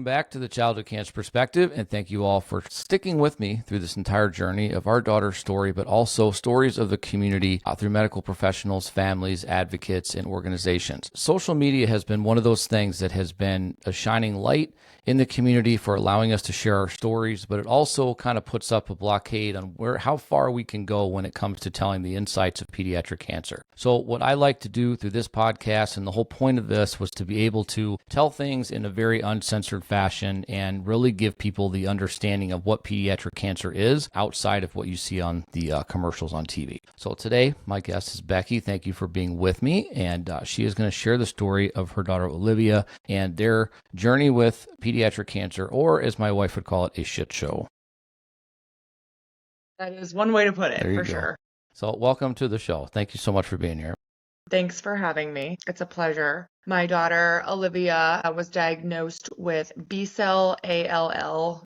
Welcome back to the Childhood Cancer Perspective, and thank you all for sticking with me through this entire journey of our daughter's story, but also stories of the community through medical professionals, families, advocates, and organizations. Social media has been one of those things that has been a shining light in the community for allowing us to share our stories, but it also kind of puts up a blockade on how far we can go when it comes to telling the insights of pediatric cancer. So what I like to do through this podcast, and the whole point of this was to be able to tell things in a very uncensored fashion and really give people the understanding of what pediatric cancer is outside of what you see on the commercials on TV. So today, my guest is Becky. Thank you for being with me, and she is going to share the story of her daughter Olivia and their journey with pediatric cancer, or as my wife would call it, a shit show. That is one way to put it, for sure. So welcome to the show. Thank you so much for being here. Thanks for having me. It's a pleasure. My daughter, Olivia, was diagnosed with B-cell ALL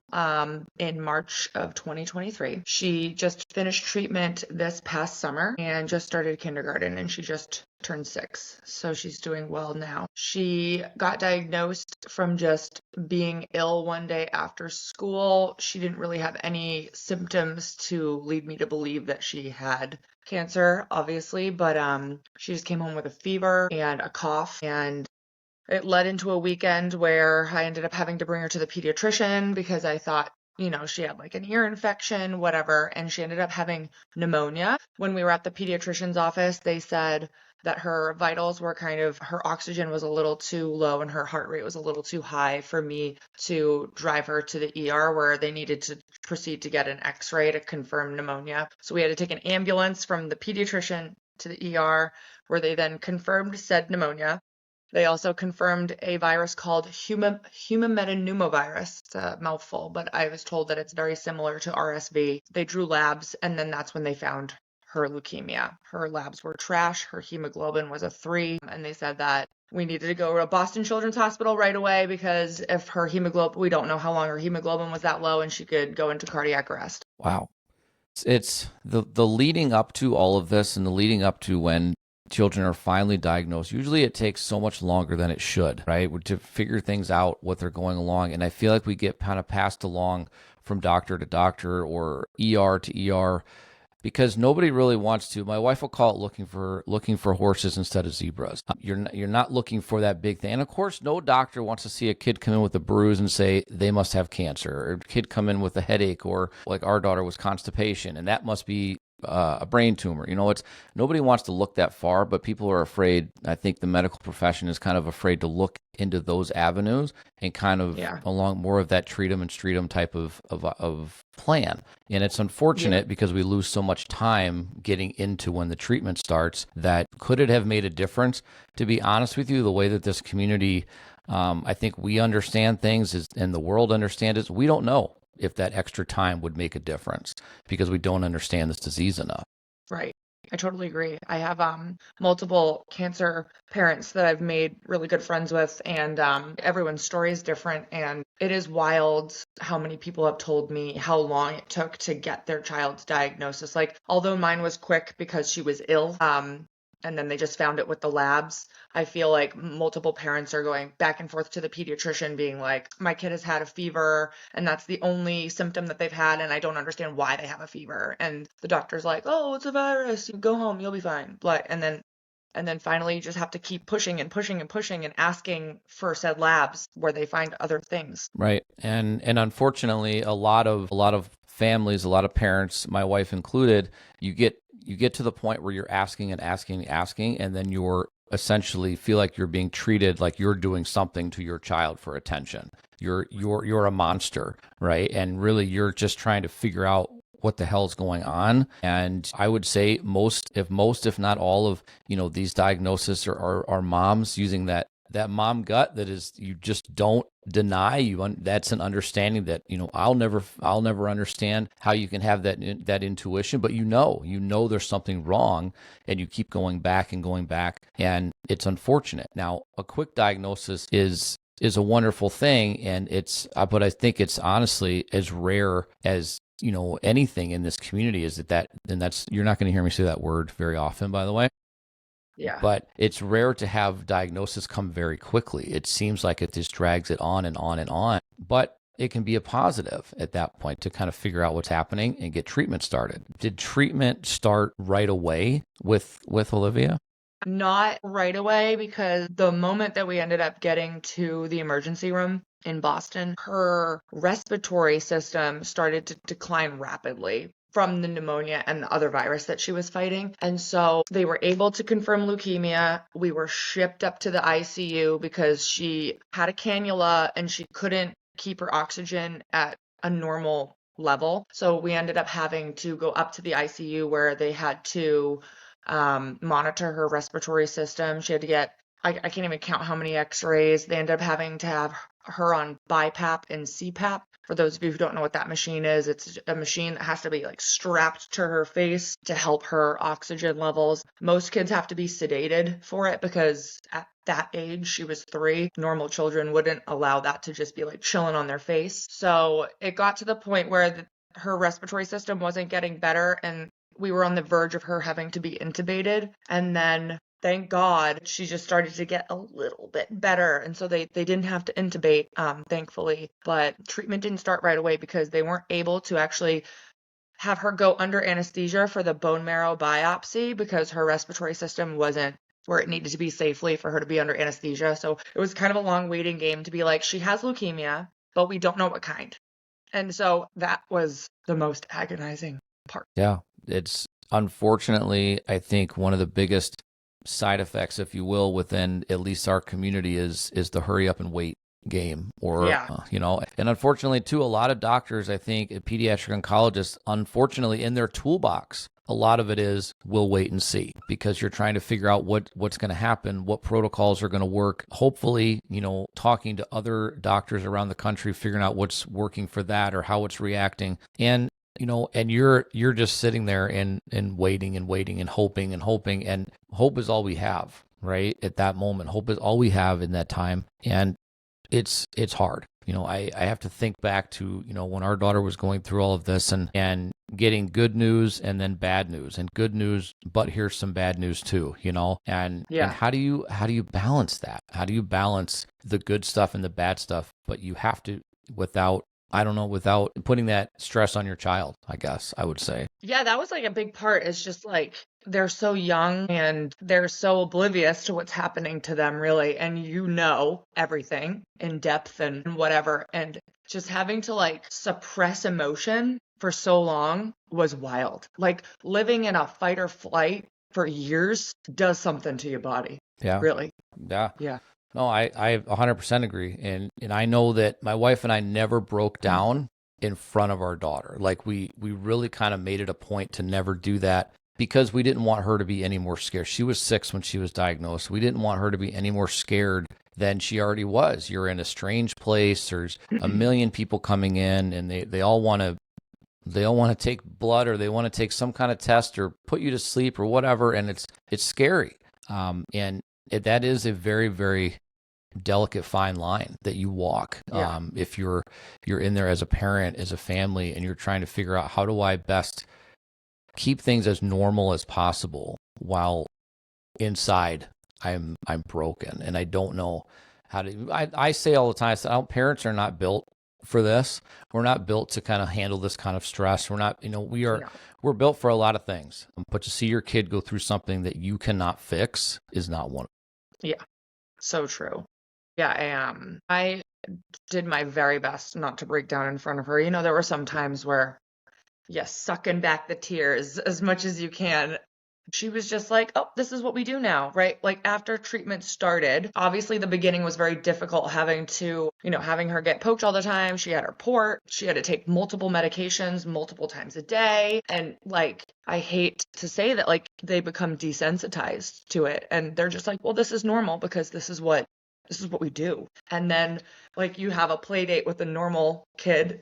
in March of 2023. She just finished treatment this past summer and just started kindergarten, and she just turned 6. So she's doing well now. She got diagnosed from just being ill one day after school. She didn't really have any symptoms to lead me to believe that she had cancer, obviously, but she just came home with a fever and a cough, and it led into a weekend where I ended up having to bring her to the pediatrician because I thought, she had like an ear infection, whatever, and she ended up having pneumonia. When we were at the pediatrician's office, they said that her vitals were her oxygen was a little too low and her heart rate was a little too high for me to drive her to the ER, where they needed to proceed to get an x-ray to confirm pneumonia. So we had to take an ambulance from the pediatrician to the ER, where they then confirmed said pneumonia. They also confirmed a virus called human metapneumovirus. It's a mouthful, but I was told that it's very similar to RSV. They drew labs, and then that's when they found her leukemia. Her labs were trash. Her hemoglobin was a 3, and they said that we needed to go to Boston Children's Hospital right away because if her hemoglobin, we don't know how long her hemoglobin was that low, and she could go into cardiac arrest. Wow. It's the leading up to all of this and the leading up to when children are finally diagnosed. Usually it takes so much longer than it should, right? To figure things out, what they're going along. And I feel like we get kind of passed along from doctor to doctor or ER to ER because nobody really wants to. My wife will call it looking for horses instead of zebras. You're not looking for that big thing. And of course, no doctor wants to see a kid come in with a bruise and say they must have cancer, or a kid come in with a headache, or like our daughter was constipation, and that must be a brain tumor. Nobody wants to look that far, but people are afraid. I think the medical profession is kind of afraid to look into those avenues and kind of along more of that treat them and treat them type of plan. And it's unfortunate because we lose so much time getting into when the treatment starts. That could it have made a difference? To be honest with you, the way that this community, I think we understand things and the world understands it, we don't know if that extra time would make a difference because we don't understand this disease enough. Right. I totally agree. I have multiple cancer parents that I've made really good friends with, and everyone's story is different. And it is wild how many people have told me how long it took to get their child's diagnosis. Like, although mine was quick because she was ill, and then they just found it with the labs, I feel like multiple parents are going back and forth to the pediatrician being like, my kid has had a fever and that's the only symptom that they've had, and I don't understand why they have a fever. And the doctor's like, oh, it's a virus. You go home, you'll be fine. And then finally you just have to keep pushing and pushing and pushing and asking for said labs where they find other things. Right. And unfortunately, a lot of families, a lot of parents, my wife included, you get to the point where you're asking and asking and asking, and then you're essentially feel like you're being treated like you're doing something to your child for attention. You're a monster, right? And really you're just trying to figure out what the hell's going on. And I would say most, if not all of, these diagnoses are moms using that mom gut that is, you just don't deny. That's an understanding that, I'll never understand how you can have that intuition, but there's something wrong, and you keep going back, and it's unfortunate. Now, a quick diagnosis is a wonderful thing, and but I think it's honestly as rare as anything in this community. And that's, you're not going to hear me say that word very often, by the way. Yeah. But it's rare to have diagnosis come very quickly. It seems like it just drags it on and on and on. But it can be a positive at that point to kind of figure out what's happening and get treatment started. Did treatment start right away with Olivia? Not right away, because the moment that we ended up getting to the emergency room in Boston, her respiratory system started to decline rapidly from the pneumonia and the other virus that she was fighting. And so they were able to confirm leukemia. We were shipped up to the ICU because she had a cannula and she couldn't keep her oxygen at a normal level. So we ended up having to go up to the ICU where they had to monitor her respiratory system. She had to get, I can't even count how many x-rays. They ended up having to have her on BiPAP and CPAP. For those of you who don't know what that machine is, it's a machine that has to be like strapped to her face to help her oxygen levels. Most kids have to be sedated for it because at that age, she was 3. Normal children wouldn't allow that to just be like chilling on their face. So it got to the point where her respiratory system wasn't getting better, and we were on the verge of her having to be intubated. And then thank God she just started to get a little bit better. And so they didn't have to intubate, thankfully. But treatment didn't start right away because they weren't able to actually have her go under anesthesia for the bone marrow biopsy because her respiratory system wasn't where it needed to be safely for her to be under anesthesia. So it was kind of a long waiting game to be like, she has leukemia, but we don't know what kind. And so that was the most agonizing part. Yeah, it's unfortunately, I think one of the biggest side effects, if you will, within at least our community is the hurry up and wait game, or Yeah. and unfortunately too, a lot of doctors, I think pediatric oncologists, unfortunately in their toolbox, a lot of it is we'll wait and see, because you're trying to figure out what's going to happen, what protocols are going to work. Hopefully, talking to other doctors around the country, figuring out what's working for that or how it's reacting. And and you're just sitting there and waiting and waiting and hoping, and hope is all we have, right? At that moment, hope is all we have in that time. And it's hard. I have to think back to, when our daughter was going through all of this and getting good news and then bad news, and good news, but here's some bad news too, and how do you balance that? How do you balance the good stuff and the bad stuff? But you have to, without putting that stress on your child, I guess I would say. Yeah, that was like a big part. It's just like they're so young and they're so oblivious to what's happening to them, really. And everything in depth and whatever. And just having to like suppress emotion for so long was wild. Like living in a fight or flight for years does something to your body. Yeah. Really. Yeah. Yeah. No, I 100% agree. And I know that my wife and I never broke down in front of our daughter. Like we really kind of made it a point to never do that, because we didn't want her to be any more scared. She was 6 when she was diagnosed. We didn't want her to be any more scared than she already was. You're in a strange place. There's a million people coming in, and they all want to take blood, or they want to take some kind of test or put you to sleep or whatever. And it's scary. And that is a very, very delicate fine line that you walk. Yeah. If you're in there as a parent, as a family, and you're trying to figure out, how do I best keep things as normal as possible while inside I'm broken, and I don't know how to. I say all the time, parents are not built for this. We're not built to kind of handle this kind of stress. We're not, we're built for a lot of things, but to see your kid go through something that you cannot fix is not one. Yeah. So true. Yeah, I did my very best not to break down in front of her. There were some times where, yes, sucking back the tears as much as you can. She was just like, oh, this is what we do now, right? Like after treatment started, obviously the beginning was very difficult, having her get poked all the time. She had her port. She had to take multiple medications multiple times a day. And like, I hate to say that, like, they become desensitized to it. And they're just like, well, this is normal because this is what we do. And then like you have a play date with a normal kid,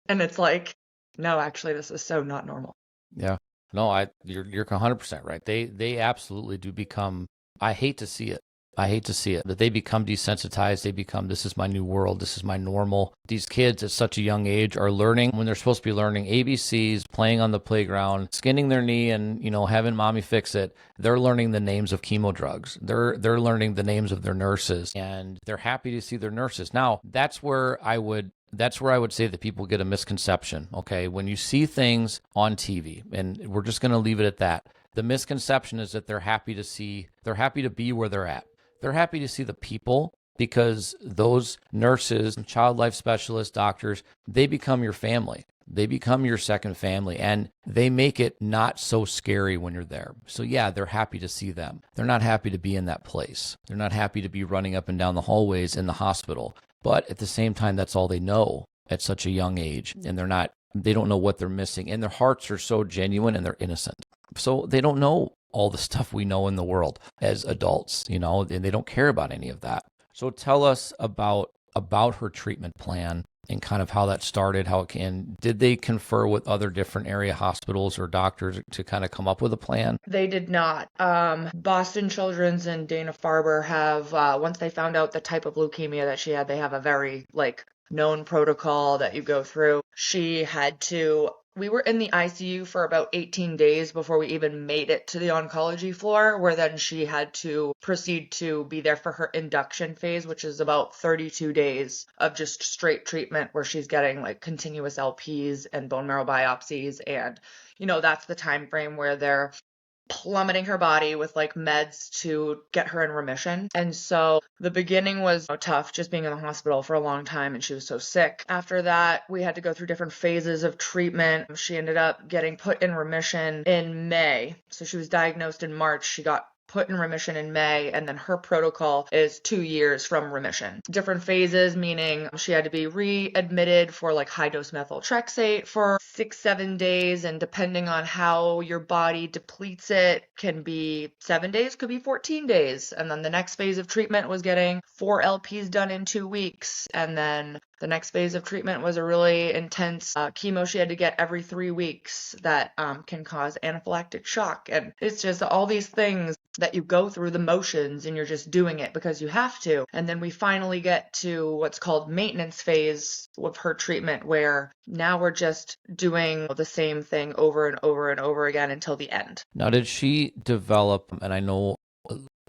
and it's like, no, actually, this is so not normal. Yeah. No, you're 100% right. They absolutely do become, I hate to see it, I hate to see it, that they become desensitized. They become, this is my new world. This is my normal. These kids at such a young age are learning when they're supposed to be learning ABCs, playing on the playground, skinning their knee and, having mommy fix it. They're learning the names of chemo drugs. They're learning the names of their nurses, and they're happy to see their nurses. Now, that's where I would say that people get a misconception. Okay. When you see things on TV, and we're just going to leave it at that, the misconception is that they're happy to be where they're at. They're happy to see the people, because those nurses, child life specialists, doctors, they become your family. They become your second family, and they make it not so scary when you're there. So yeah, they're happy to see them. They're not happy to be in that place. They're not happy to be running up and down the hallways in the hospital. But at the same time, that's all they know at such a young age. And they don't know what they're missing. And their hearts are so genuine and they're innocent. So they don't know all the stuff we know in the world as adults, and they don't care about any of that. So tell us about her treatment plan and kind of how that started, did they confer with other different area hospitals or doctors to kind of come up with a plan? They did not. Boston Children's and Dana-Farber have, once they found out the type of leukemia that she had, they have a very known protocol that you go through. We were in the ICU for about 18 days before we even made it to the oncology floor, where then she had to proceed to be there for her induction phase, which is about 32 days of just straight treatment where she's getting continuous LPs and bone marrow biopsies. And, that's the time frame where they're plummeting her body with meds to get her in remission. And so the beginning was tough, just being in the hospital for a long time, and she was so sick. After that, we had to go through different phases of treatment. She ended up getting put in remission in May. So she was diagnosed in March. She got put in remission in May, and then her protocol is 2 years from remission. Different phases, meaning she had to be readmitted for high dose methotrexate for 6-7 days, and depending on how your body depletes it, can be 7 days, could be 14 days. And then the next phase of treatment was getting 4 LPs done in 2 weeks, and then the next phase of treatment was a really intense chemo she had to get every 3 weeks that can cause anaphylactic shock. And it's just all these things that you go through the motions and you're just doing it because you have to. And then we finally get to what's called maintenance phase with her treatment, where now we're just doing the same thing over and over and over again until the end. Now, did she develop, and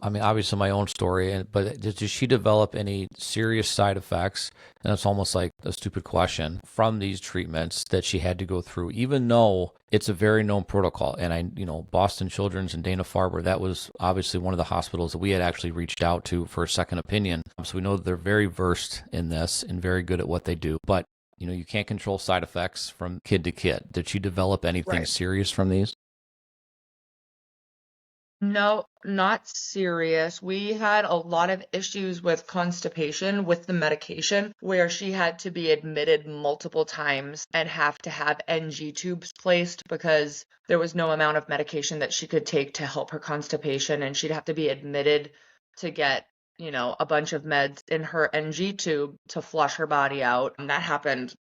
obviously my own story, but did she develop any serious side effects? And it's almost like a stupid question, from these treatments that she had to go through, even though it's a very known protocol. And Boston Children's and Dana-Farber, that was obviously one of the hospitals that we had actually reached out to for a second opinion. So we know that they're very versed in this and very good at what they do. But, you can't control side effects from kid to kid. Did she develop anything serious from these? No, not serious. We had a lot of issues with constipation with the medication, where she had to be admitted multiple times and have to have NG tubes placed because there was no amount of medication that she could take to help her constipation, and she'd have to be admitted to get, a bunch of meds in her NG tube to flush her body out. And that happened,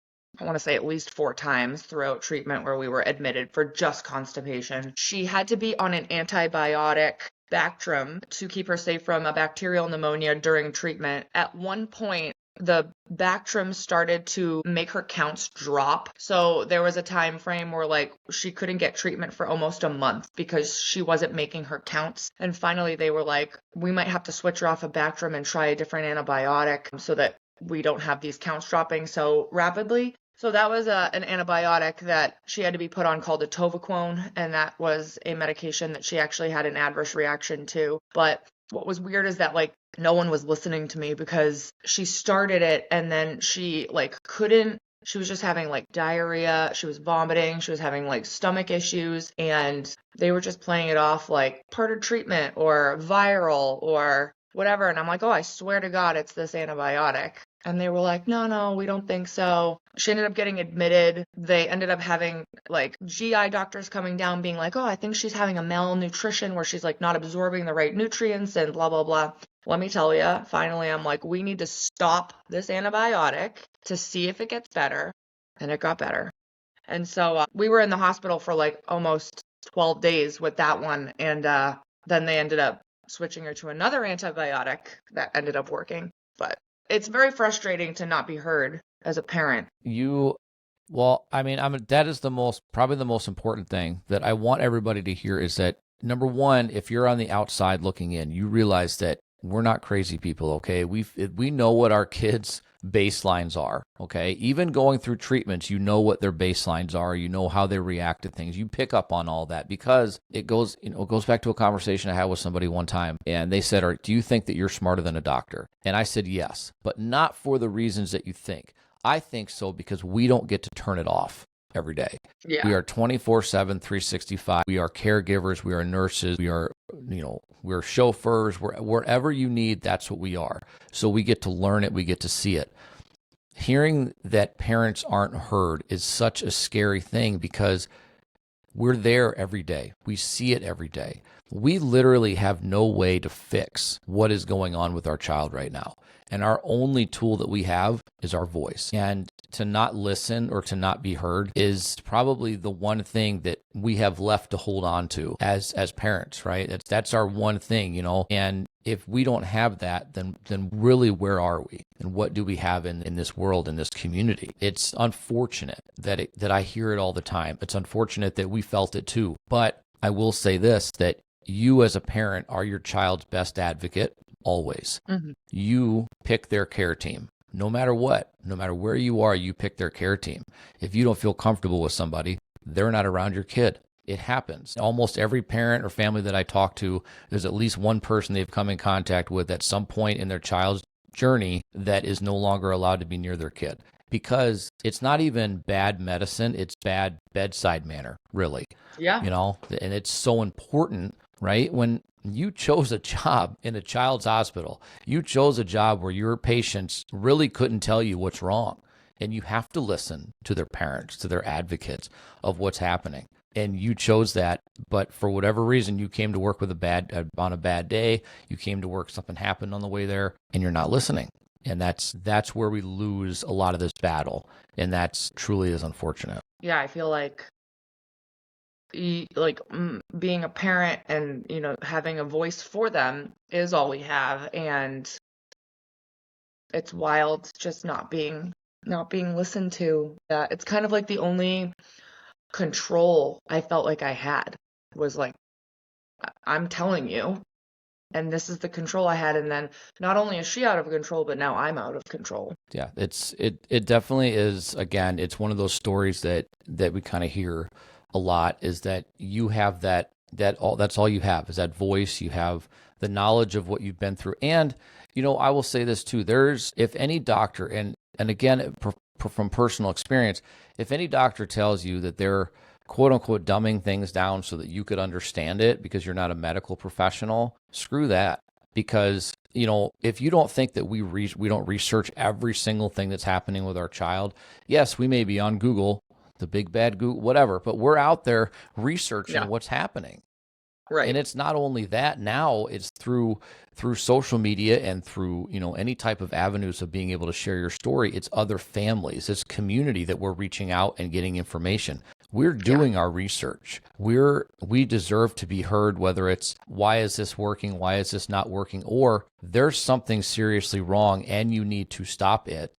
I want to say, at least 4 times throughout treatment where we were admitted for just constipation. She had to be on an antibiotic Bactrim to keep her safe from a bacterial pneumonia during treatment. At one point, the Bactrim started to make her counts drop. So there was a time frame where she couldn't get treatment for almost a month because she wasn't making her counts. And finally they were like, we might have to switch her off of Bactrim and try a different antibiotic so that we don't have these counts dropping so rapidly. So that was an antibiotic that she had to be put on called atovaquone, and that was a medication that she actually had an adverse reaction to. But what was weird is that no one was listening to me because she started it and then she couldn't. She was just having diarrhea, she was vomiting, she was having stomach issues, and they were just playing it off like part of treatment or viral or whatever. And I'm like, oh, I swear to God, it's this antibiotic. And they were like, no, we don't think so. She ended up getting admitted. They ended up having GI doctors coming down being like, oh, I think she's having a malnutrition where she's not absorbing the right nutrients and blah, blah, blah. Let me tell you, finally, I'm like, we need to stop this antibiotic to see if it gets better. And it got better. And so we were in the hospital for almost 12 days with that one. And then they ended up switching her to another antibiotic that ended up working. But it's very frustrating to not be heard as a parent. Well, I mean, that is probably the most important thing that I want everybody to hear is that, number one, if you're on the outside looking in, you realize that we're not crazy people, okay? We know what our kids' baselines are, okay? Even going through treatments, you know what their baselines are. You know how they react to things. You pick up on all that because it goes back to a conversation I had with somebody one time, and they said, do you think that you're smarter than a doctor? And I said, yes, but not for the reasons that you think. I think so because we don't get to turn it off every day. Yeah. We are 24/7, 365. We are caregivers. We are nurses. We are, we're chauffeurs. Wherever you need, that's what we are. So we get to learn it. We get to see it. Hearing that parents aren't heard is such a scary thing because we're there every day. We see it every day. We literally have no way to fix what is going on with our child right now. And our only tool that we have is our voice. And to not listen or to not be heard is probably the one thing that we have left to hold on to as parents, right? That's our one thing, And if we don't have that, then really where are we? And what do we have in this world, in this community? It's unfortunate that I hear it all the time. It's unfortunate that we felt it too. But I will say this, that you as a parent are your child's best advocate always. Mm-hmm. You pick their care team. No matter what, no matter where you are, you pick their care team. If you don't feel comfortable with somebody, they're not around your kid. It happens. Almost every parent or family that I talk to, there's at least one person they've come in contact with at some point in their child's journey that is no longer allowed to be near their kid. Because it's not even bad medicine, it's bad bedside manner, really. Yeah. And it's so important, right? When you chose a job in a child's hospital, you chose a job where your patients really couldn't tell you what's wrong. And you have to listen to their parents, to their advocates of what's happening. And you chose that, but for whatever reason, you came to work with on a bad day. You came to work, something happened on the way there, and you're not listening. And that's where we lose a lot of this battle, and that's truly is unfortunate. Yeah, I feel like being a parent and having a voice for them is all we have, and it's wild just not being listened to. It's kind of like the only control I felt like I had was like, I'm telling you, and this is the control I had. And then not only is she out of control, but now I'm out of control. Yeah, it definitely is. Again, it's one of those stories that we kind of hear a lot, is that you have that's all you have is that voice. You have the knowledge of what you've been through. And, I will say this too, if any doctor, and again, from personal experience, if any doctor tells you that they're quote unquote dumbing things down so that you could understand it because you're not a medical professional, screw that. Because, if you don't think that we don't research every single thing that's happening with our child, yes, we may be on Google, the big bad Google, whatever, but we're out there researching what's happening. Right. And it's not only that, now it's through social media and through, any type of avenues of being able to share your story. It's other families, it's community that we're reaching out and getting information. We're doing our research. We deserve to be heard, whether it's why is this working? Why is this not working? Or there's something seriously wrong and you need to stop it.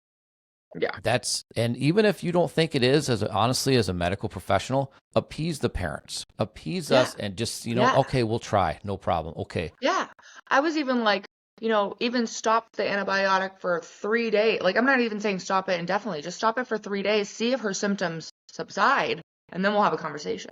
Yeah. And even if you don't think it is, honestly, as a medical professional, appease the parents, appease us, and just, okay, we'll try. No problem. Okay. Yeah. I was even like, even stop the antibiotic for 3 days. Like, I'm not even saying stop it indefinitely. Just stop it for 3 days, see if her symptoms subside, and then we'll have a conversation.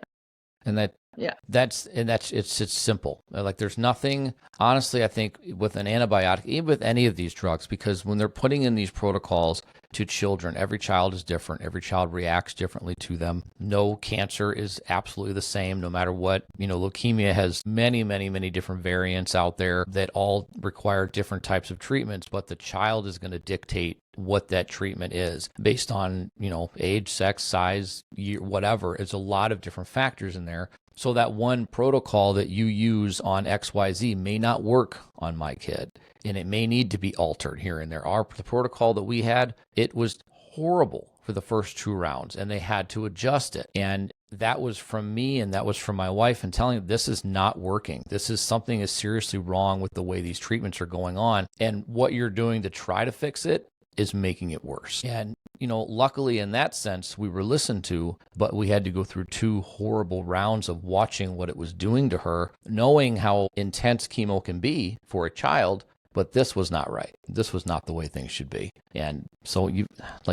And it's simple. Like, there's nothing, honestly, I think with an antibiotic, even with any of these drugs, because when they're putting in these protocols to children, every child is different. Every child reacts differently to them. No cancer is absolutely the same, no matter what. Leukemia has many, many, many different variants out there that all require different types of treatments, but the child is going to dictate what that treatment is based on, age, sex, size, year, whatever. It's a lot of different factors in there. So that one protocol that you use on XYZ may not work on my kid, and it may need to be altered here and there. The protocol that we had, it was horrible for the first 2 rounds, and they had to adjust it. And that was from me and that was from my wife, and telling them this is not working. Something is seriously wrong with the way these treatments are going on. And what you're doing to try to fix it is making it worse. And, luckily in that sense, we were listened to, but we had to go through 2 horrible rounds of watching what it was doing to her, knowing how intense chemo can be for a child. But this was not right. This was not the way things should be. And so you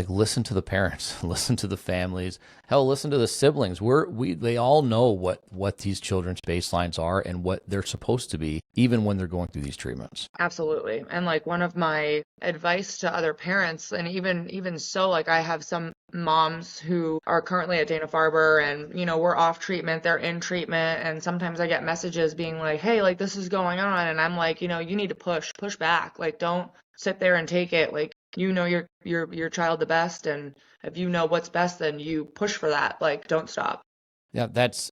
listen to the parents, listen to the families, hell, listen to the siblings. They all know what these children's baselines are and what they're supposed to be, even when they're going through these treatments. Absolutely. And one of my advice to other parents, and even so, I have some moms who are currently at Dana-Farber and, we're off treatment, they're in treatment. And sometimes I get messages being like, hey, this is going on. And I'm like, you need to push back. Don't sit there and take it. Your child the best. And if you know what's best, then you push for that. Don't stop. Yeah, that's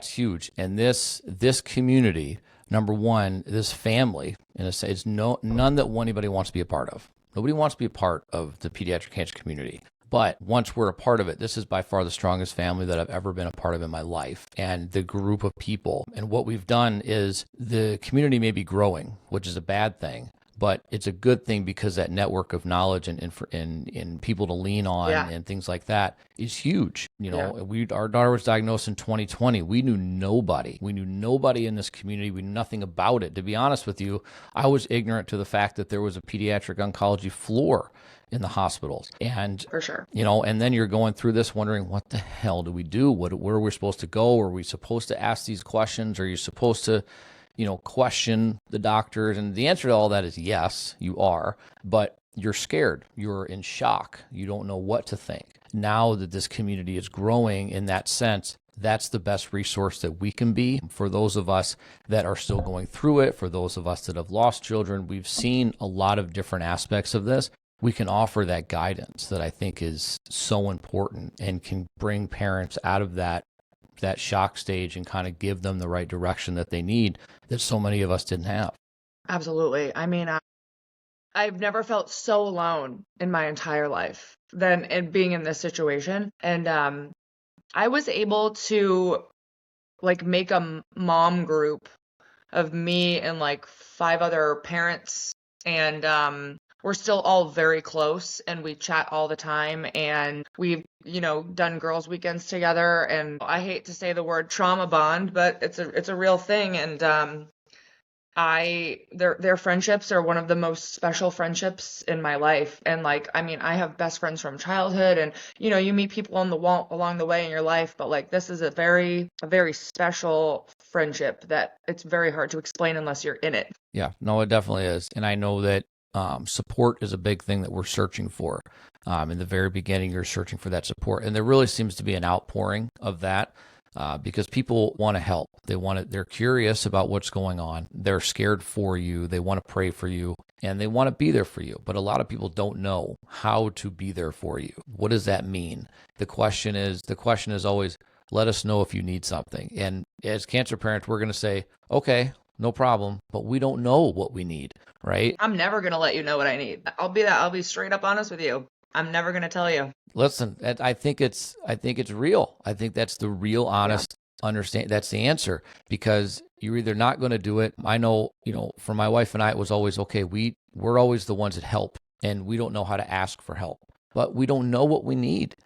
huge. And this community, number one, this family, in a sense, it's none that anybody wants to be a part of. Nobody wants to be a part of the pediatric cancer community. But once we're a part of it, this is by far the strongest family that I've ever been a part of in my life. And the group of people. And what we've done is the community may be growing, which is a bad thing. But it's a good thing because that network of knowledge and people to lean on and things like that is huge. Our daughter was diagnosed in 2020. We knew nobody. We knew nobody in this community. We knew nothing about it. To be honest with you, I was ignorant to the fact that there was a pediatric oncology floor in the hospitals. And, for sure, and then you're going through this wondering, what the hell do we do? Where are we supposed to go? Are we supposed to ask these questions? Are you supposed to question the doctors? And the answer to all that is yes, you are, but you're scared. You're in shock. You don't know what to think. Now that this community is growing in that sense, that's the best resource that we can be for those of us that are still going through it, for those of us that have lost children. We've seen a lot of different aspects of this. We can offer that guidance that I think is so important and can bring parents out of that shock stage and kind of give them the right direction that they need, that so many of us didn't have. Absolutely. I mean, I've never felt so alone in my entire life than in being in this situation. And I was able to make a mom group of me and 5 other parents, and we're still all very close and we chat all the time, and we've done girls weekends together. And I hate to say the word trauma bond, but it's a real thing. And their friendships are one of the most special friendships in my life. And I have best friends from childhood, and you meet people along the way in your life, but this is a very special friendship that it's very hard to explain unless you're in it. Yeah, no, it definitely is. And I know that support is a big thing that we're searching for. In the very beginning, you're searching for that support, and there really seems to be an outpouring of that. Because people want to help. They're curious about what's going on. They're scared for you. They want to pray for you, and they want to be there for you. But a lot of people don't know how to be there for you. What does that mean? The question is always, let us know if you need something. And as cancer parents, we're going to say, okay, no problem, but we don't know what we need, right? I'm never going to let you know what I need. I'll be straight up honest with you. I'm never going to tell you. Listen, I think it's real. I think that's the real honest understand. That's the answer, because you're either not going to do it. I know, for my wife and I, it was always, okay, we're always the ones that help, and we don't know how to ask for help, but we don't know what we need,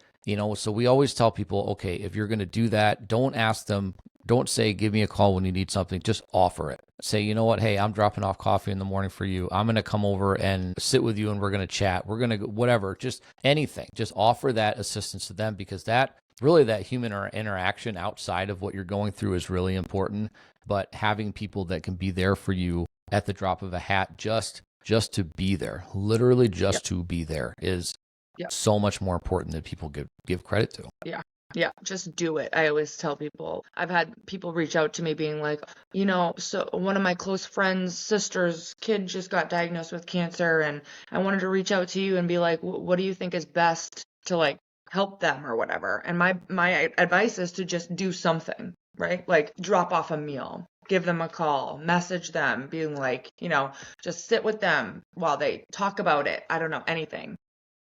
so we always tell people, okay, if you're going to do that, don't ask them. Don't say, give me a call when you need something. Just offer it. Say, you know what? Hey, I'm dropping off coffee in the morning for you. I'm going to come over and sit with you, and we're going to chat. We're going to whatever, just anything. Just offer that assistance to them, because that human interaction outside of what you're going through is really important. But having people that can be there for you at the drop of a hat, just to be there, literally just to be there, is so much more important than people give credit to. Yeah, just do it. I always tell people. I've had people reach out to me being like, so one of my close friends' sister's kid just got diagnosed with cancer, and I wanted to reach out to you and be like, what do you think is best to help them or whatever? And my advice is to just do something, right? Drop off a meal, give them a call, message them, being like, just sit with them while they talk about it. I don't know, anything.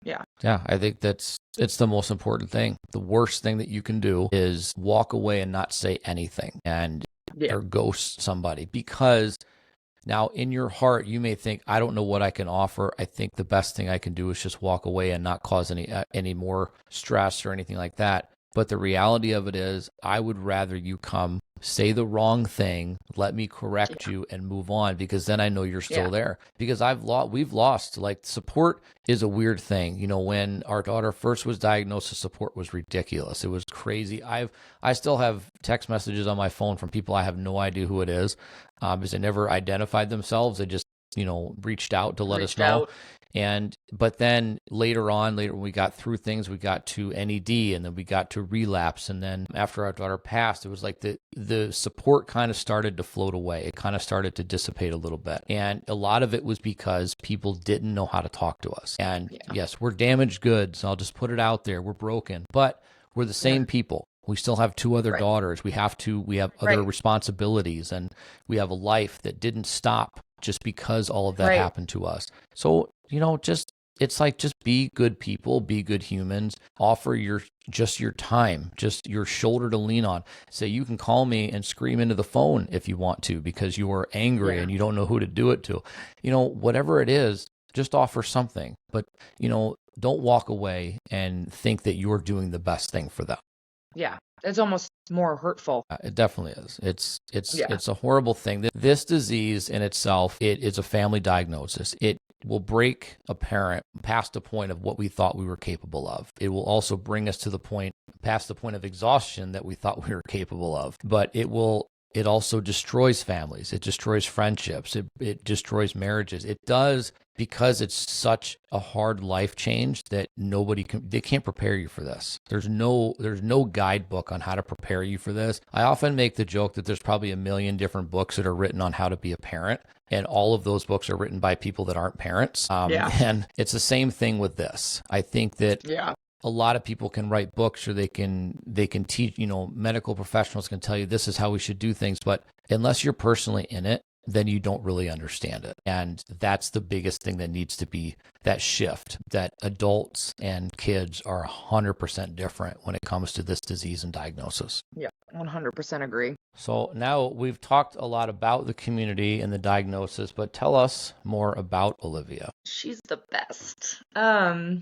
Yeah. Yeah, I think it's the most important thing. The worst thing that you can do is walk away and not say anything and Yeah. or ghost somebody, because now in your heart you may think, I don't know what I can offer. I think the best thing I can do is just walk away and not cause any more stress or anything like that. But the reality of it is, I would rather you come, say the wrong thing, let me correct Yeah. you and move on, because then I know you're still Yeah. there. Because we've lost, like, support is a weird thing. You know, when our daughter first was diagnosed, the support was ridiculous. It was crazy. I still have text messages on my phone from people I have no idea who it is, because they never identified themselves. They just, reached out to let us Reached know. out. But then later when we got through things, we got to NED, and then we got to relapse. And then after our daughter passed, it was like the support kind of started to float away. It kind of started to dissipate a little bit. And a lot of it was because people didn't know how to talk to us. And Yeah. yes, we're damaged goods. I'll just put it out there. We're broken, but we're the same people. We still have two other Right. daughters. We have other Right. responsibilities, and we have a life that didn't stop just because all of that Right. happened to us. So, it's like, just be good people, be good humans, offer your time, just your shoulder to lean on. Say, you can call me and scream into the phone if you want to, because you are angry Yeah. and you don't know who to do it to. Whatever it is, just offer something. But, don't walk away and think that you're doing the best thing for them. Yeah. It's almost more hurtful. It definitely is. Yeah. It's a horrible thing. This disease in itself, it is a family diagnosis. It will break a parent past the point of what we thought we were capable of. It will also bring us past the point of exhaustion that we thought we were capable of. But it also destroys families. It destroys friendships. It destroys marriages. It does, because it's such a hard life change that they can't prepare you for this. There's no guidebook on how to prepare you for this. I often make the joke that there's probably a million different books that are written on how to be a parent, and all of those books are written by people that aren't parents. Yeah. And it's the same thing with this. I think that Yeah. a lot of people can write books, or they can teach, medical professionals can tell you this is how we should do things. But unless you're personally in it, then you don't really understand it. And that's the biggest thing that needs to be that shift, that adults and kids are 100% different when it comes to this disease and diagnosis. Yeah. 100% agree. So now we've talked a lot about the community and the diagnosis, but tell us more about Olivia. She's the best. So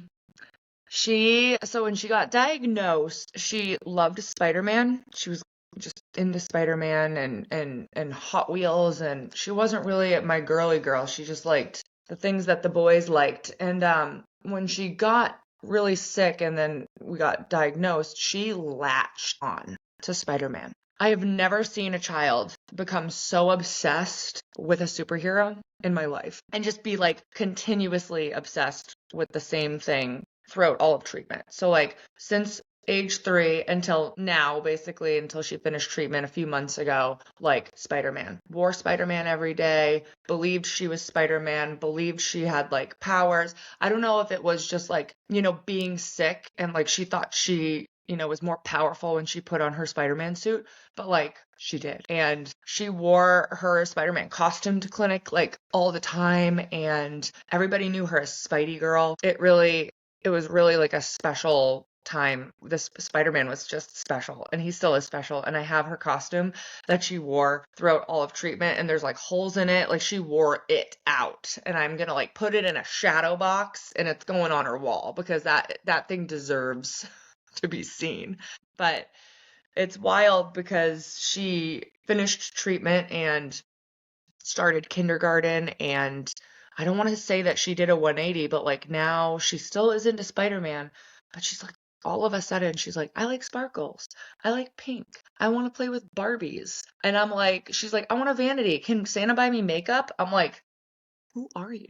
when she got diagnosed, she loved Spider-Man. She was just into Spider-Man and Hot Wheels, and she wasn't really my girly girl. She just liked the things that the boys liked. And when she got really sick and then we got diagnosed, she latched on to Spider-Man. I have never seen a child become so obsessed with a superhero in my life and just be like continuously obsessed with the same thing throughout all of treatment. So like since age 3 until now, basically until she finished treatment a few months ago, like Spider-Man. Wore Spider-Man every day, believed she was Spider-Man, believed she had like powers. I don't know if it was just like, being sick and like she thought she was more powerful when she put on her Spider-Man suit, but like she did. And she wore her Spider-Man costume to clinic like all the time, and everybody knew her as Spidey Girl. It was really like a special time. This Spider-Man was just special, and he still is special. And I have her costume that she wore throughout all of treatment, and there's like holes in it. Like she wore it out, and I'm gonna like put it in a shadow box, and it's going on her wall because that thing deserves to be seen. But it's wild because she finished treatment and started kindergarten, and I don't want to say that she did a 180, but like now she still is into Spider-Man, but she's like all of a sudden she's like, I like sparkles. I like pink. I want to play with Barbies. And I'm like, she's like, I want a vanity. Can Santa buy me makeup? I'm like, who are you?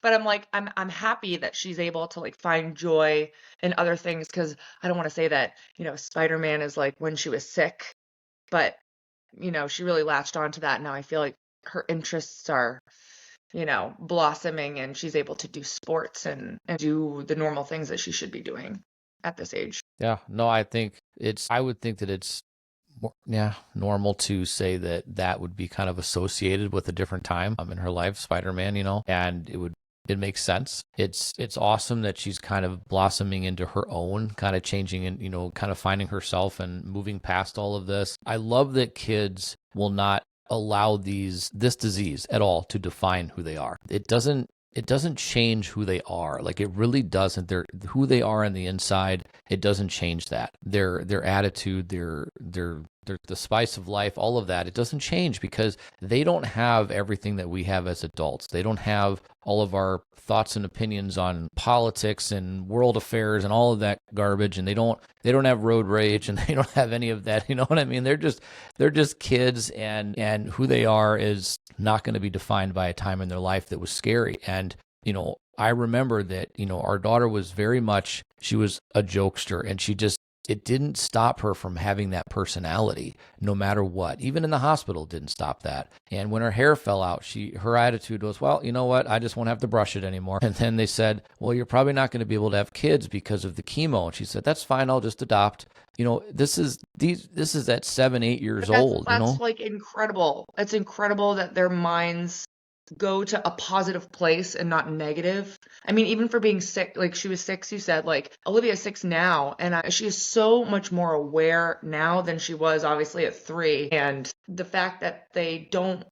But I'm like, I'm happy that she's able to like find joy in other things, because I don't want to say that, Spider-Man is like when she was sick, but she really latched onto that. Now I feel like her interests are, blossoming, and she's able to do sports and do the normal things that she should be doing at this age. Yeah, no, I would think that it's normal to say that would be kind of associated with a different time in her life, Spider-Man, and it would It makes sense. It's awesome that she's kind of blossoming into her own, kind of changing and, kind of finding herself and moving past all of this. I love that kids will not allow this disease at all to define who they are. It doesn't change who they are. Like, it really doesn't. They're who they are on the inside. It doesn't change that. Their attitude, their the spice of life, all of that, it doesn't change because they don't have everything that we have as adults. They don't have all of our thoughts and opinions on politics and world affairs and all of that garbage, and they don't have road rage, and they don't have any of that. You know what I mean? They're just kids, and who they are is not going to be defined by a time in their life that was scary. And I remember that our daughter was very much, she was a jokester, and it didn't stop her from having that personality no matter what. Even in the hospital, it didn't stop that. And when her hair fell out, her attitude was, well, you know what? I just won't have to brush it anymore. And then they said, well, you're probably not going to be able to have kids because of the chemo. And she said, that's fine. I'll just adopt. This is at 7, 8 years old. That's like incredible. It's incredible that their minds go to a positive place and not negative. I mean, even for being sick, like she was 6, you said, like Olivia's 6 now, and she is so much more aware now than she was obviously at 3. And the fact that they don't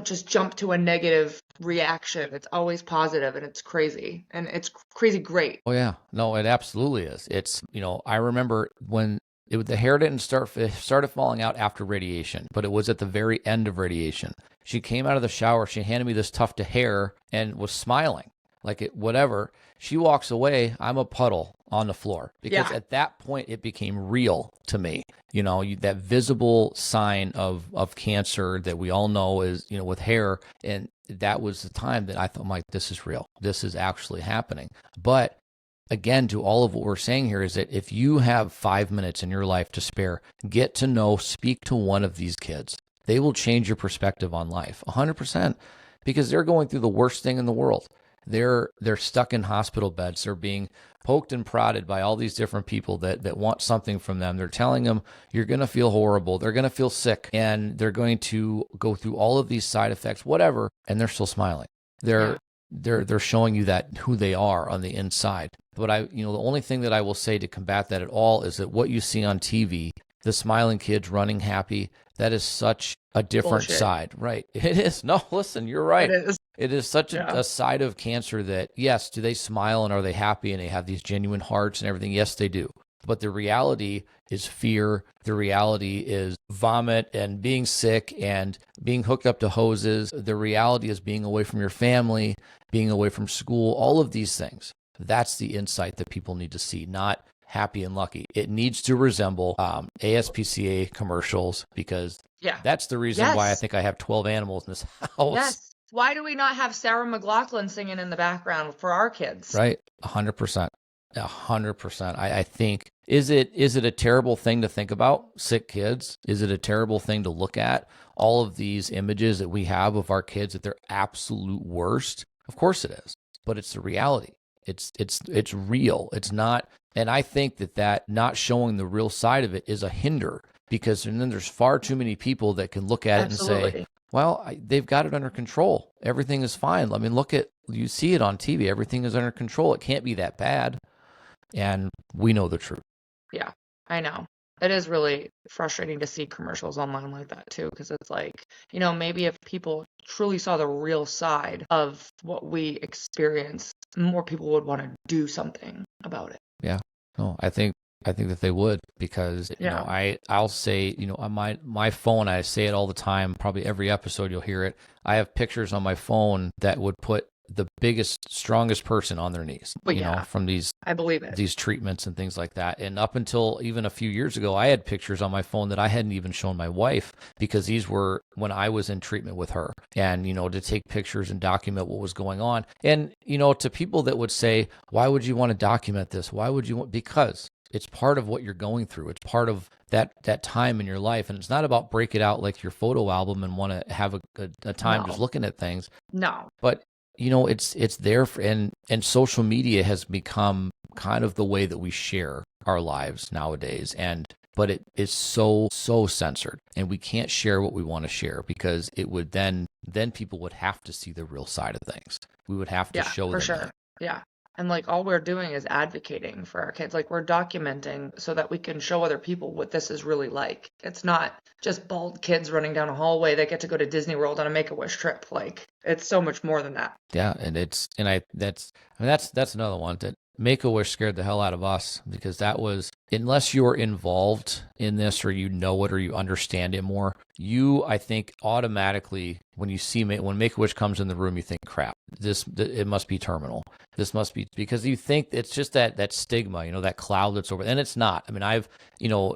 just jump to a negative reaction. It's always positive, and it's crazy, and it's crazy great. Oh yeah, no, it absolutely is. It's I remember when the hair didn't started falling out after radiation, but it was at the very end of radiation. She came out of the shower, she handed me this tuft of hair and was smiling, like whatever. She walks away, I'm a puddle on the floor, because at that point it became real to me. That visible sign of cancer that we all know is, with hair. And that was the time that I thought, like, this is real. This is actually happening. But again, to all of what we're saying here is that if you have 5 minutes in your life to spare, speak to one of these kids. They will change your perspective on life 100%, because they're going through the worst thing in the world. They're stuck in hospital beds. They're being poked and prodded by all these different people that want something from them. They're telling them, you're going to feel horrible. They're going to feel sick, and they're going to go through all of these side effects, whatever, and they're still smiling. They're showing you that who they are on the inside. But the only thing that I will say to combat that at all is that what you see on TV, the smiling kids running happy, that is such a different side, right? It is. No, listen, you're right. It is such a side of cancer that, yes, do they smile and are they happy and they have these genuine hearts and everything? Yes, they do. But the reality is fear. The reality is vomit and being sick and being hooked up to hoses. The reality is being away from your family, being away from school, all of these things. That's the insight that people need to see, not happy and lucky. It needs to resemble ASPCA commercials, because that's the reason why I think I have 12 animals in this house. Yes. Why do we not have Sarah McLachlan singing in the background for our kids? Right. 100%. 100%. I think, is it a terrible thing to think about, sick kids? Is it a terrible thing to look at all of these images that we have of our kids at their absolute worst? Of course it is, but it's the reality. It's real. It's not. And I think that not showing the real side of it is a hinder, because then there's far too many people that can look at it and say, well, they've got it under control. Everything is fine. I mean, you see it on TV. Everything is under control. It can't be that bad. And we know the truth. Yeah, I know. It is really frustrating to see commercials online like that too, because it's like, maybe if people truly saw the real side of what we experience, more people would want to do something about it. Yeah. No, I think that they would, because I'll say, on my phone, I say it all the time, probably every episode you'll hear it. I have pictures on my phone that would put the biggest, strongest person on their knees, from these, I believe it, these treatments and things like that. And up until even a few years ago, I had pictures on my phone that I hadn't even shown my wife, because these were when I was in treatment with her, and, to take pictures and document what was going on. And, to people that would say, why would you want to document this? Why would you want, because it's part of what you're going through. It's part of that time in your life. And it's not about break it out like your photo album and want to have a time just looking at things. No. But it's there and social media has become kind of the way that we share our lives nowadays. But it is so censored, and we can't share what we want to share, because it would then then people would have to see the real side of things. We would have to Yeah, show for them sure. that. Yeah. And like all we're doing is advocating for our kids. Like we're documenting so that we can show other people what this is really like. It's not just bald kids running down a hallway that get to go to Disney World on a Make-A-Wish trip. Like it's so much more than that. Yeah, and that's another one that Make-A-Wish scared the hell out of us, because that was, unless you're involved in this or you know it or you understand it more, I think automatically when you see when Make-A-Wish comes in the room, you think, crap, it must be terminal. This must be, because you think it's just that stigma, that cloud that's over, and it's not. I mean,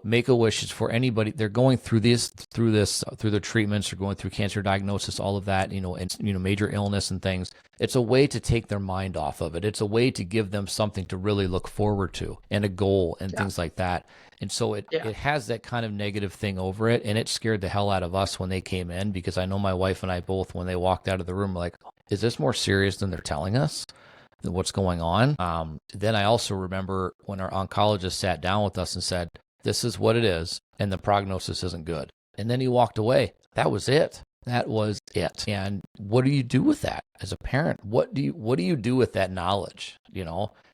Make-A-Wish is for anybody. They're going through the treatments, or going through cancer diagnosis, all of that, and major illness and things. It's a way to take their mind off of it. It's a way to give them something to really look forward to, and a goal and things like that. And so it has that kind of negative thing over it, and it scared the hell out of us when they came in, because I know my wife and I both, when they walked out of the room, were like, is this more serious than they're telling us? What's going on? Then I also remember when our oncologist sat down with us and said, this is what it is, and the prognosis isn't good. And then he walked away. That was it. That was it. And what do you do with that as a parent? What do you do with that knowledge?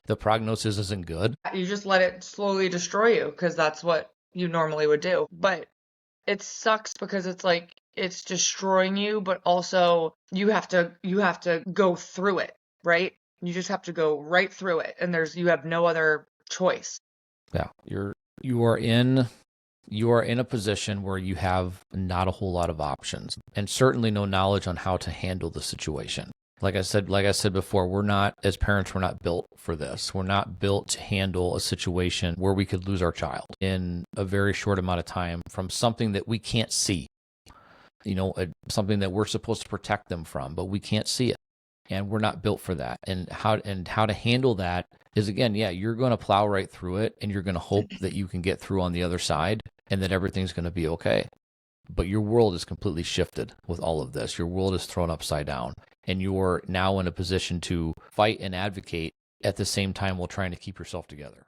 The prognosis isn't good. You just let it slowly destroy you, because that's what you normally would do. But it sucks because it's like it's destroying you, but also you have to go through it, right? You just have to go right through it, and you have no other choice. Yeah, you are in a position where you have not a whole lot of options, and certainly no knowledge on how to handle the situation. Like I said before, as parents, we're not built for this. We're not built to handle a situation where we could lose our child in a very short amount of time from something that we can't see. Something that we're supposed to protect them from, but we can't see it. And we're not built for that. And how to handle that is, again, you're going to plow right through it, and you're going to hope that you can get through on the other side, and that everything's going to be okay. But your world is completely shifted with all of this. Your world is thrown upside down, and you're now in a position to fight and advocate at the same time while trying to keep yourself together.